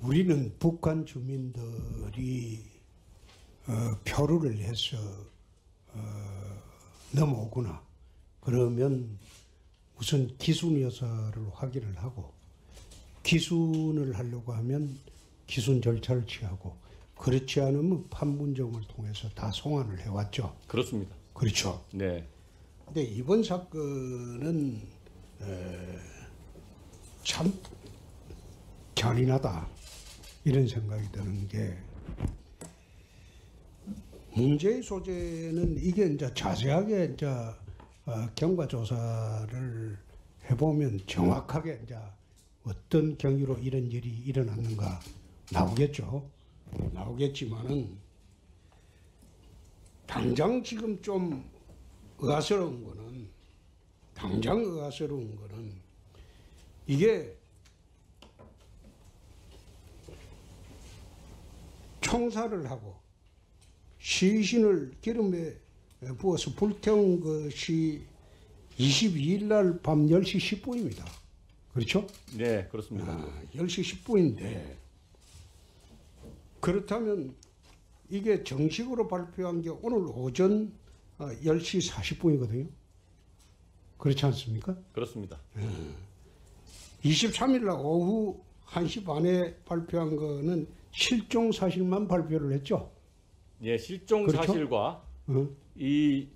우리는 북한 주민들이 표류를 해서 넘어오거나 그러면 우선 기순 여사를 확인을 하고 기순을 하려고 하면 기순 절차를 취하고 그렇지 않으면 판문점을 통해서 다 송환을 해왔죠. 그렇습니다. 그렇죠. 네. 근데 이번 사건은 참 잔인하다 이런 생각이 드는 게 문제의 소재는 이게 이제 자세하게 이제 경과 조사를 해보면 정확하게 이제 어떤 경위로 이런 일이 일어났는가 나오겠죠. 나오겠지만은 당장 지금 좀 의아스러운 거는 이게 총살을 하고 시신을 기름에 부어서 불태운 것이 22일 날 밤 10시 10분입니다. 그렇죠? 네, 그렇습니다. 10시 10분인데 그렇다면 이게 정식으로 발표한 게 오늘 오전 10시 40분이거든요. 그렇지 않습니까? 그렇습니다. 23일 날 오후 1시 반에 발표한 거는 실종 사실만 발표를 했죠. 예, 실종 그렇죠? 사실과 이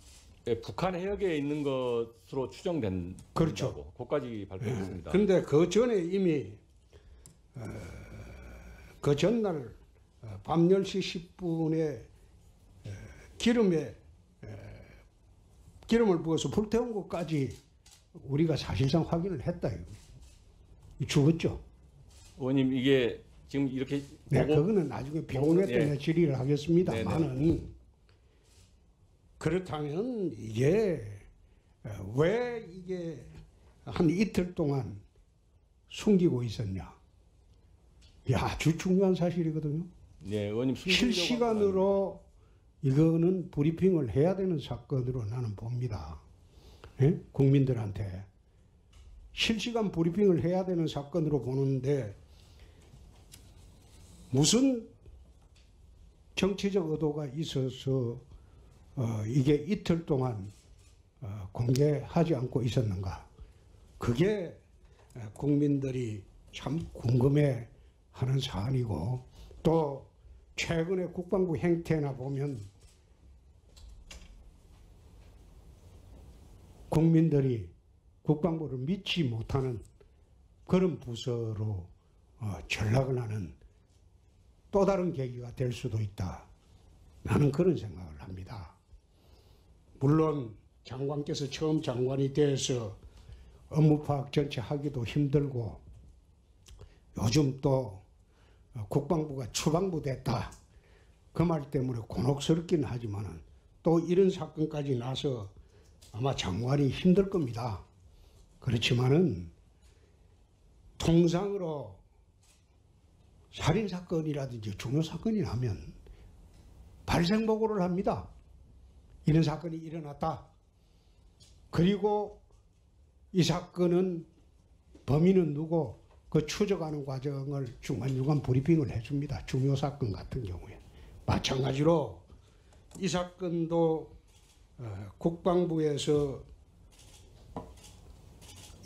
북한 해역에 있는 것으로 추정된다고 그렇죠. 그까지 발표했습니다. 그런데 그 전에 이미 그 전날 밤 10시 10분에 기름을 부어서 불태운 것까지 우리가 사실상 확인을 했다. 죽었죠. 의원님 이게 지금 이렇게 네, 그거는 나중에 병원에 때문에 질의를 하겠습니다만은 그렇다면 이게 왜 이게 한 이틀 동안 숨기고 있었냐? 이게 아주 중요한 사실이거든요. 네, 의원님 실시간으로 이거는 브리핑을 해야 되는 사건으로 나는 봅니다. 예? 국민들한테 실시간 브리핑을 해야 되는 사건으로 보는데 무슨 정치적 의도가 있어서 이게 이틀 동안 공개하지 않고 있었는가? 그게 국민들이 참 궁금해하는 사안이고 또 최근에 국방부 행태나 보면 국민들이 국방부를 믿지 못하는 그런 부서로 전락을 하는 또 다른 계기가 될 수도 있다. 나는 그런 생각을 합니다. 물론 장관께서 처음 장관이 돼서 업무 파악 전체 하기도 힘들고 요즘 또 국방부가 추방부 됐다. 그 말 때문에 곤혹스럽긴 하지만은 또 이런 사건까지 나서 아마 장관이 힘들 겁니다. 그렇지만은 통상으로 살인사건이라든지 중요사건이 나면 발생보고를 합니다. 이런 사건이 일어났다. 그리고 이 사건은 범인은 누구 그 추적하는 과정을 중간중간 브리핑을 해줍니다. 중요사건 같은 경우에. 마찬가지로 이 사건도 국방부에서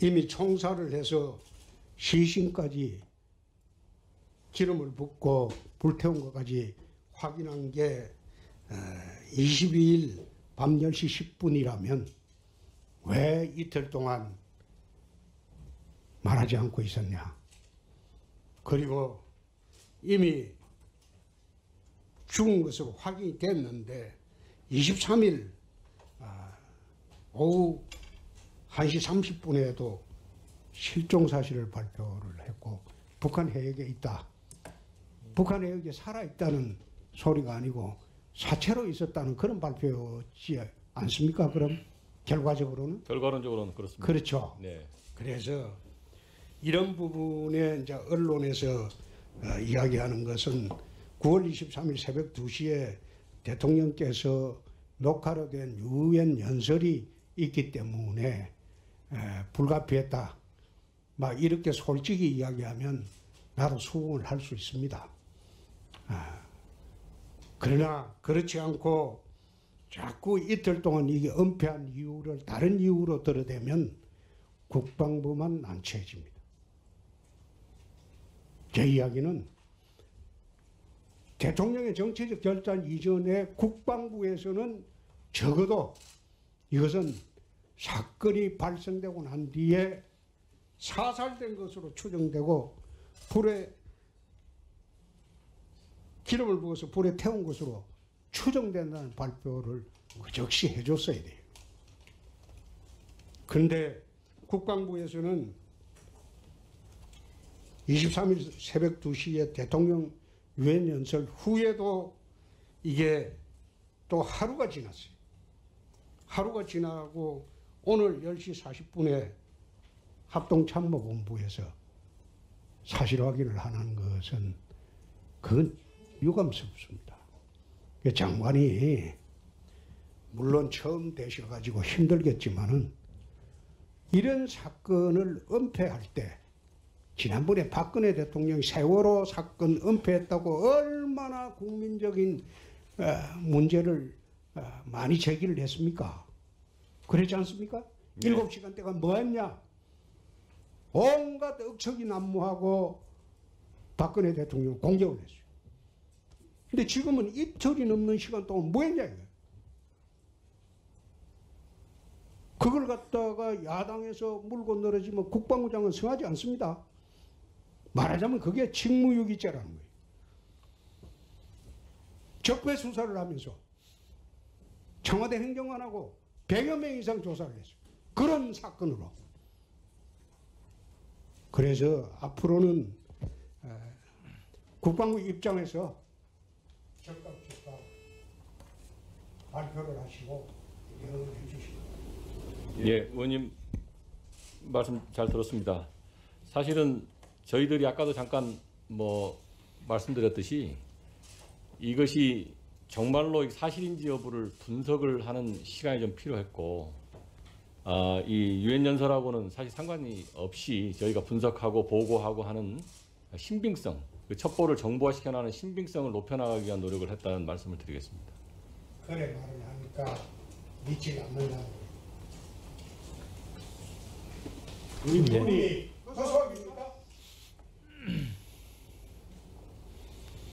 이미 총살을 해서 시신까지 기름을 붓고 불태운 것까지 확인한 게 22일 밤 10시 10분이라면 왜 이틀 동안 말하지 않고 있었냐. 그리고 이미 죽은 것으로 확인이 됐는데 23일 오후 1시 30분에도 실종 사실을 발표를 했고 북한 해역에 있다. 북한 해역에 살아있다는 소리가 아니고 사체로 있었다는 그런 발표지 않습니까? 그럼 결과적으로는? 결과론적으로는 그렇습니다. 그렇죠. 네. 그래서 이런 부분에 이제 언론에서 이야기하는 것은 9월 23일 새벽 2시에 대통령께서 녹화로 된 유엔 연설이 있기 때문에 불가피했다. 막 이렇게 솔직히 이야기하면 나도 수긍을 할 수 있습니다. 그러나 그렇지 않고 자꾸 이틀 동안 이게 은폐한 이유를 다른 이유로 들어대면 국방부만 난처해집니다. 제 이야기는 대통령의 정치적 결단 이전에 국방부에서는 적어도 이것은 사건이 발생되고 난 뒤에 사살된 것으로 추정되고 불에 기름을 부어서 불에 태운 것으로 추정된다는 발표를 즉시 해줬어야 돼요. 그런데 국방부에서는 23일 새벽 2시에 대통령 유엔 연설 후에도 이게 또 하루가 지났어요. 하루가 지나고 오늘 10시 40분에 합동참모본부에서 사실 확인을 하는 것은 그건 유감스럽습니다. 장관이 물론 처음 되셔가지고 힘들겠지만은 이런 사건을 은폐할 때 지난번에 박근혜 대통령이 세월호 사건 은폐했다고 얼마나 국민적인 문제를 많이 제기를 했습니까? 그렇지 않습니까? 네. 7시간 동안 뭐 했냐? 온갖 억척이 난무하고 박근혜 대통령 공격을 했어요. 근데 지금은 이틀이 넘는 시간 동안 뭐 했냐 이거예요. 그걸 갖다가 야당에서 물고 늘어지면 국방부장은 성하지 않습니다. 말하자면 그게 직무유기죄라는 거예요. 적폐 수사를 하면서 청와대 행정관하고 100여 명 이상 조사를 했어요. 그런 사건으로. 그래서 앞으로는 국방부 입장에서 적극 발표를 하시고 대응을 해주시고. 예, 의원님 말씀 잘 들었습니다. 사실은 저희들이 아까도 잠깐 말씀드렸듯이 이것이 정말로 사실인지 여부를 분석을 하는 시간이 좀 필요했고, 이 유엔 연설하고는 사실 상관이 없이 저희가 분석하고 보고하고 하는 신빙성, 그 첩보를 정보화시켜나가는 신빙성을 높여나가기 위한 노력을 했다는 말씀을 드리겠습니다. 그래 말을 하니까 믿지 않는다. 우리 분이